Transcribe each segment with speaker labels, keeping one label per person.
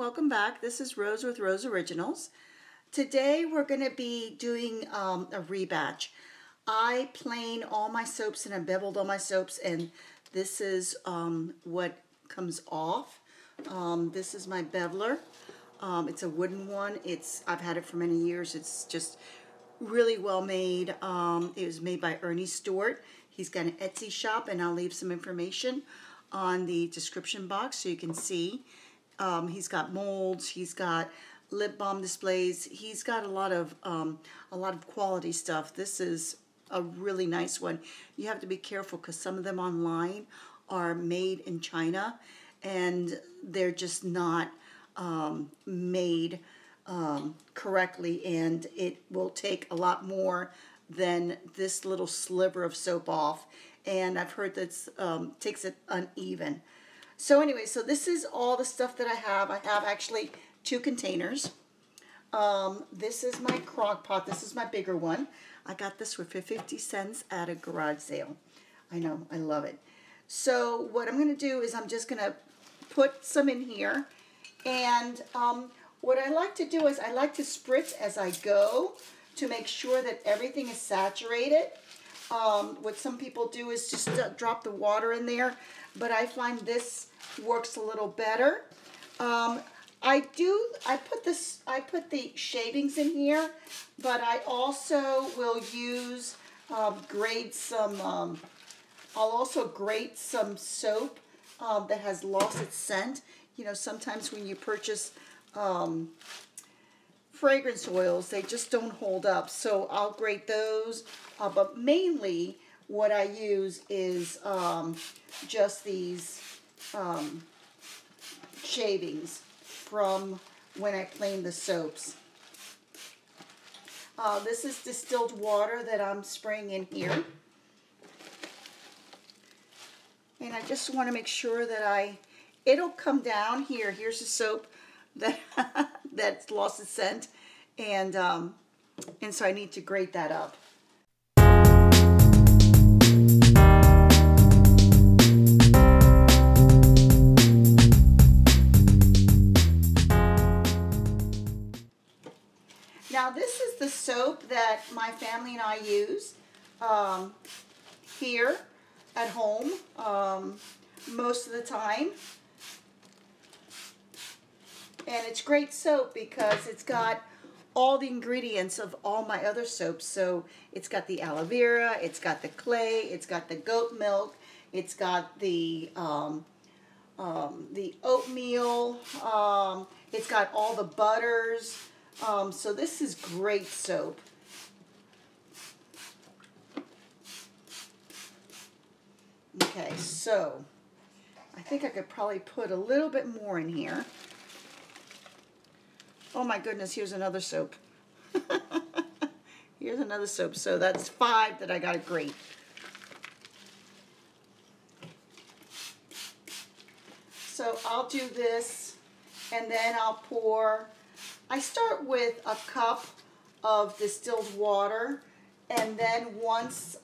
Speaker 1: welcome back. This is Rose with Rose Originals. Today we're going to be doing a rebatch. I plane all my soaps and I beveled all my soaps, and this is what comes off. This is my beveler. It's a wooden one. I've had it for many years. It's just really well made. It was made by Ernie Stewart. He's got an Etsy shop, and I'll leave some information on the description box so you can see. He's got molds, he's got lip balm displays, he's got a lot of quality stuff. This is a really nice one. You have to be careful because some of them online are made in China and they're just not made correctly, and it will take a lot more than this little sliver of soap off, and I've heard that takes it uneven. So anyway, so this is all the stuff that I have. I have actually 2 containers. This is my crock pot. This is my bigger one. I got this for 50 cents at a garage sale. I know, I love it. So what I'm going to do is I'm just going to put some in here. And what I like to do is I like to spritz as I go to make sure that everything is saturated. What some people do is just drop the water in there, but I find this works a little better. I put the shavings in here, but I also will use I'll also grate some soap that has lost its scent. You know, sometimes when you purchase fragrance oils, they just don't hold up, so I'll grate those. But mainly what I use is just these shavings from when I plane the soaps. This is distilled water that I'm spraying in here. And I just want to make sure that it'll come down here. Here's the soap that that's lost its scent, and so I need to grate that up. Now this is the soap that my family and I use here at home most of the time. And it's great soap because it's got all the ingredients of all my other soaps. So it's got the aloe vera, it's got the clay, it's got the goat milk, it's got the oatmeal, it's got all the butters. So this is great soap. Okay, so I think I could probably put a little bit more in here. Oh my goodness, here's another soap. Here's another soap. So that's 5 that I got to grate. So I'll do this, and then I'll pour. I start with a cup of distilled water, and then once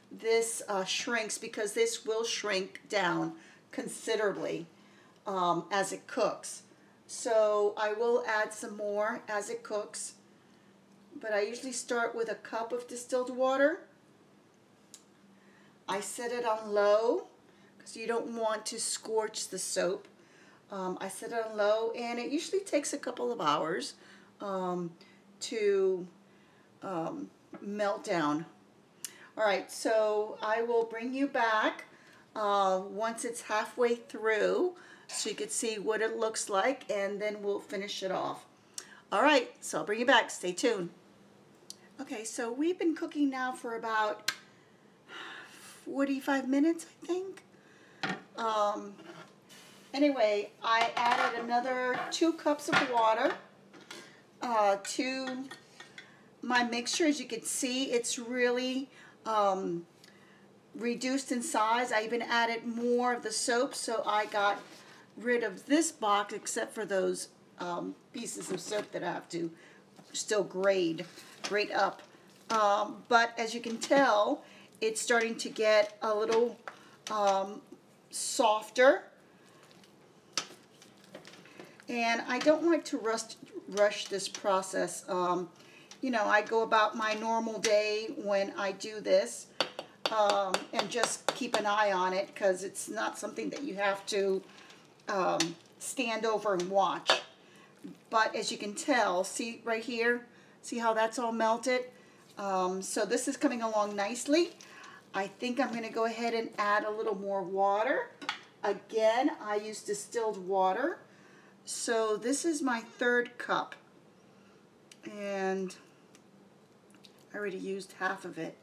Speaker 1: this shrinks, because this will shrink down considerably as it cooks. So I will add some more as it cooks, but I usually start with a cup of distilled water. I set it on low because you don't want to scorch the soap. I set it on low, and it usually takes a couple of hours to melt down. All right, so I will bring you back once it's halfway through, so you can see what it looks like, and then we'll finish it off. All right, so I'll bring you back. Stay tuned. Okay, so we've been cooking now for about 45 minutes, I think. Anyway, I added another 2 cups of water to my mixture. As you can see, it's really reduced in size. I even added more of the soap, so I got rid of this box except for those pieces of soap that I have to still grate up. But as you can tell, it's starting to get a little softer. And I don't like to rush this process. You know, I go about my normal day when I do this, and just keep an eye on it, because it's not something that you have to stand over and watch. But as you can tell, see right here, see how that's all melted? So this is coming along nicely. I think I'm going to go ahead and add a little more water. Again, I use distilled water. So this is my 3rd cup. And I already used half of it.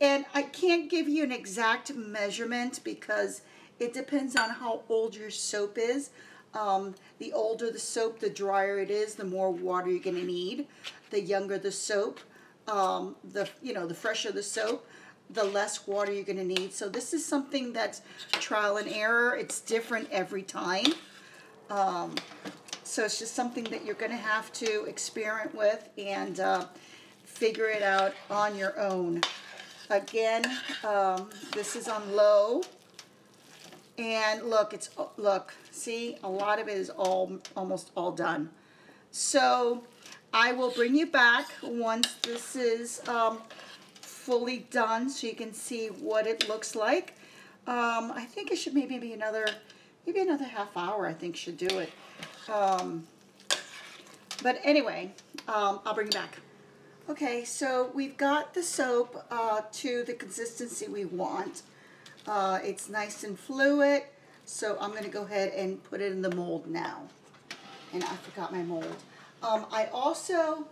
Speaker 1: And I can't give you an exact measurement because it depends on how old your soap is. The older the soap, the drier it is, the more water you're going to need. The younger the soap, the fresher the soap, the less water you're going to need. So this is something that's trial and error. It's different every time. So it's just something that you're going to have to experiment with and figure it out on your own. Again, this is on low. And look, see, a lot of it is almost all done. So I will bring you back once this is fully done, so you can see what it looks like. I think it should maybe another half hour. I think should do it. But anyway, I'll bring you back. Okay, so we've got the soap to the consistency we want. It's nice and fluid, so I'm going to go ahead and put it in the mold now. And I forgot my mold. I also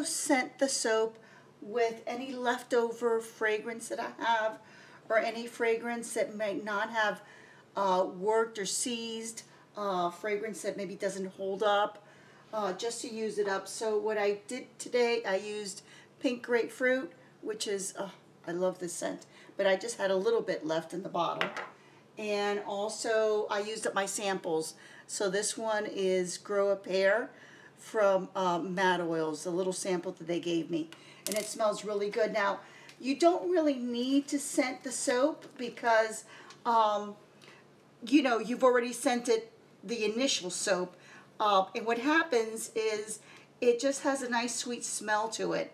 Speaker 1: scent the soap with any leftover fragrance that I have, or any fragrance that might not have worked or seized, fragrance that maybe doesn't hold up. Just to use it up. So what I did today, I used pink grapefruit, which is, I love this scent, but I just had a little bit left in the bottle. And also I used up my samples. So this one is Grow a Pear from Mad Oils, the little sample that they gave me. And it smells really good. Now, you don't really need to scent the soap because, you know, you've already scented the initial soap. And what happens is it just has a nice sweet smell to it.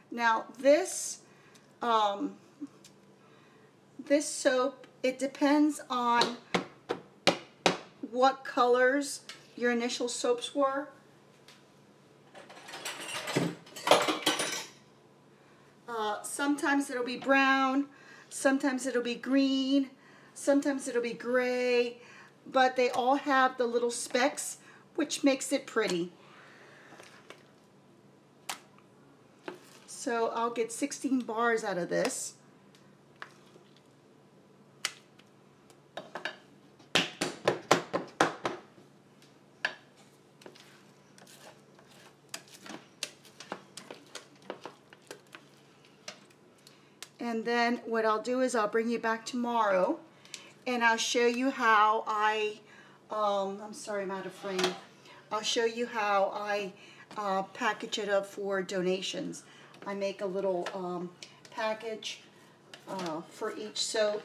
Speaker 1: Now this soap, it depends on what colors your initial soaps were. Sometimes it'll be brown. Sometimes it'll be green, sometimes it'll be gray, but they all have the little specks, which makes it pretty. So I'll get 16 bars out of this. And then what I'll do is I'll bring you back tomorrow and I'll show you how I'm sorry, I'm out of frame. I'll show you how I package it up for donations. I make a little package for each soap.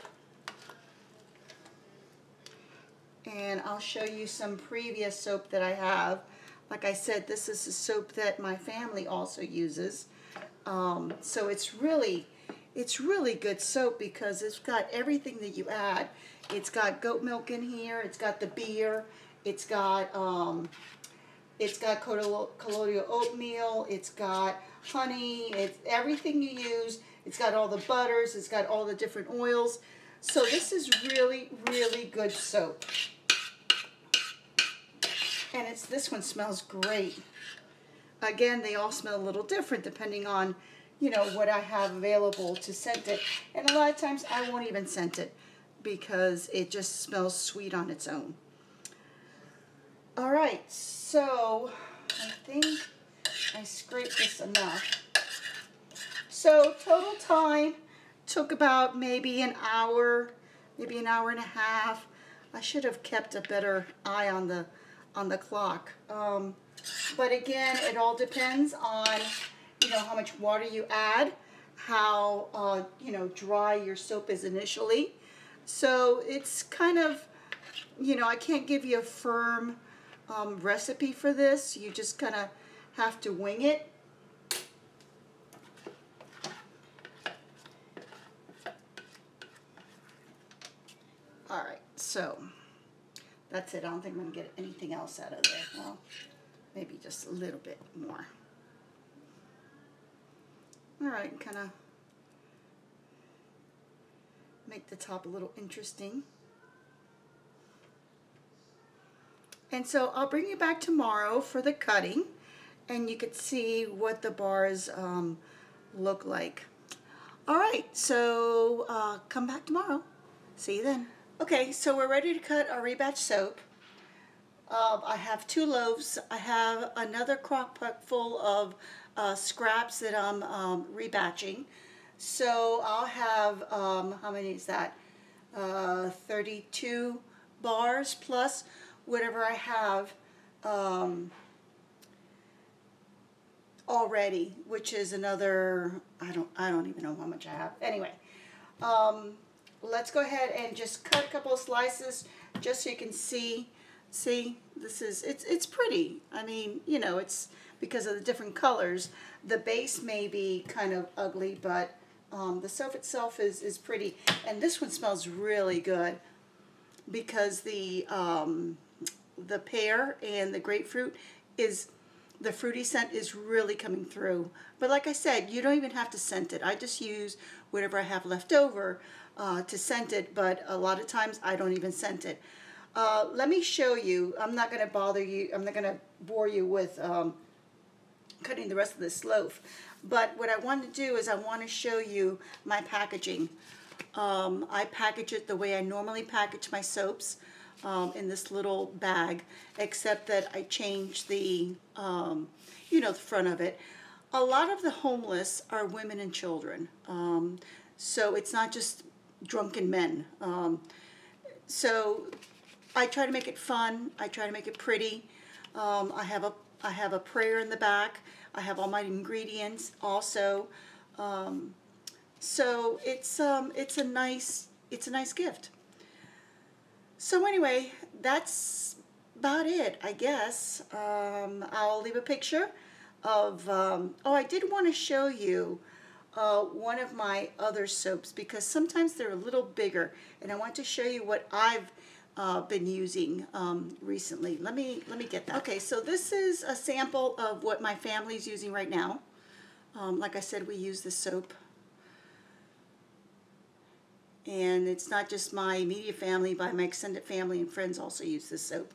Speaker 1: And I'll show you some previous soap that I have. Like I said, this is a soap that my family also uses. So it's really good soap because it's got everything that you add. It's got goat milk in here. It's got the beer. It's got colloidal oatmeal. It's got honey. It's everything you use. It's got all the butters. It's got all the different oils. So this is really good soap. And this one smells great. Again, they all smell a little different depending on, you know, what I have available to scent it. And a lot of times I won't even scent it because it just smells sweet on its own. All right, so I think I scraped this enough. So total time took about maybe an hour and a half. I should have kept a better eye on the clock. But again, it all depends on, you know, how much water you add, how, you know, dry your soap is initially. So it's kind of, you know, I can't give you a firm recipe for this. You just kind of have to wing it. All right, so that's it. I don't think I'm going to get anything else out of there. Well, maybe just a little bit more. All right, kind of make the top a little interesting. And so I'll bring you back tomorrow for the cutting, and you could see what the bars look like. All right, so come back tomorrow. See you then. Okay, so we're ready to cut our rebatch soap. I have 2 loaves. I have another crock pot full of scraps that I'm rebatching. So I'll have, how many is that? 32 bars plus whatever I have already, which is another, I don't even know how much I have. Anyway, let's go ahead and just cut a couple of slices just so you can see. See, this is, it's pretty. I mean, you know, it's because of the different colors. The base may be kind of ugly, but the soap itself is pretty. And this one smells really good because the pear and the grapefruit is, the fruity scent is really coming through. But like I said, you don't even have to scent it. I just use whatever I have left over to scent it, but a lot of times I don't even scent it. Let me show you. I'm not going to bother you. I'm not going to bore you with cutting the rest of this loaf. But what I want to do is I want to show you my packaging. I package it the way I normally package my soaps, in this little bag, except that I changed the, you know, the front of it. A lot of the homeless are women and children. So it's not just drunken men. So I try to make it fun. I try to make it pretty. I have a prayer in the back. I have all my ingredients also. So it's a nice gift. So anyway, that's about it, I guess. I'll leave a picture of. Oh, I did want to show you one of my other soaps because sometimes they're a little bigger, and I want to show you what I've been using recently. Let me get that. Okay, so this is a sample of what my family's using right now. Like I said, we use this soap, and it's not just my immediate family, but my extended family and friends also use this soap.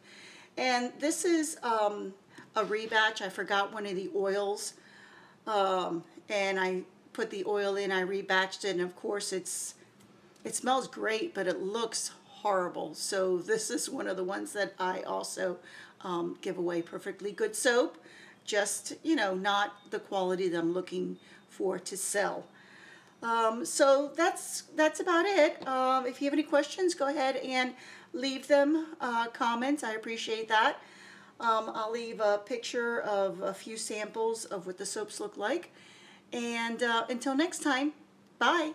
Speaker 1: And this is a rebatch. I forgot one of the oils, and I put the oil in. I rebatched it, and of course it smells great, but it looks horrible. So this is one of the ones that I also give away. Perfectly good soap, just, you know, not the quality that I'm looking for to sell. So that's about it. If you have any questions, go ahead and leave them comments. I appreciate that. I'll leave a picture of a few samples of what the soaps look like. And until next time, bye.